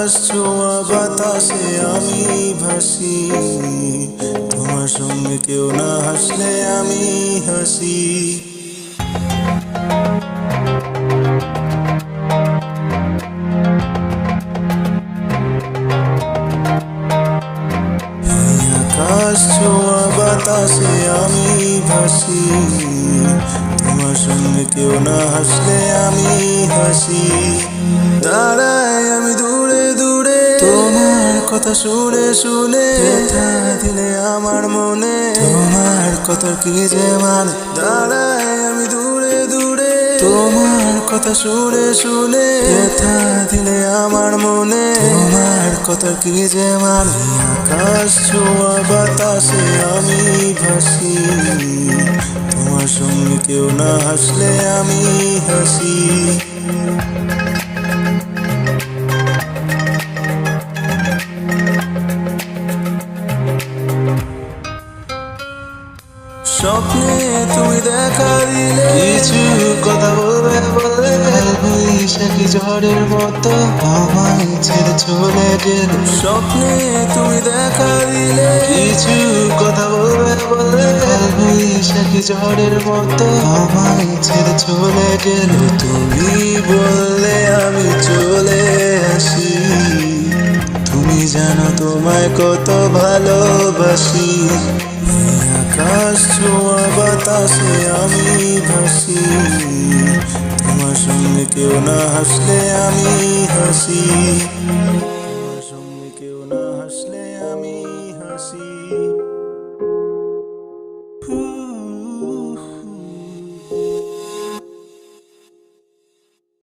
আকাশ ছোঁয়া বাতাসে আমি ভাসি, তোমার সঙ্গে কেউ না হাসলে আমি হাসি। আকাশ ছোঁয়া বাতাসে আমি ভাসি, তোমার সঙ্গে কেউ না হাসলে আমি হাসি। দাঁড়াই আমি দূরে দূরে, তোমার কথা শুনে শুনে ব্যথা দিলে আমার মনে, তোমার কথা কি যে মানে। দাঁড়াই আমি দূরে দূরে, তোমার কথা শুনে শুনে ব্যথা দিলে আমার মনে, তোমার কথা কি যে মানে। আকাশ ছোঁয়া বাতাসে আমি ভাসি, তোমার সঙ্গে কেউ না হাসলে আমি হাসি। স্বপ্নে তুমি দেখা দিলে, কিছু কথা বলবে বলে বৈশাখী ঝড়ের মতো আমায় ছেড়ে চলে গেলে। স্বপ্নে তুমি দেখা দিলে, কিছু কথা বলবে বলে বৈশাখী ঝড়ের মতো আমায় ছেড়ে চলে গেলে। তুমি বললে আমি চলে আসি, তুমি জানো তোমায় কত ভালোবাসি। আকাশ ছোঁয়া বাতাসে আমি ভাসি, তোমার সঙ্গে কেউ না হাসলে আমি হাসি।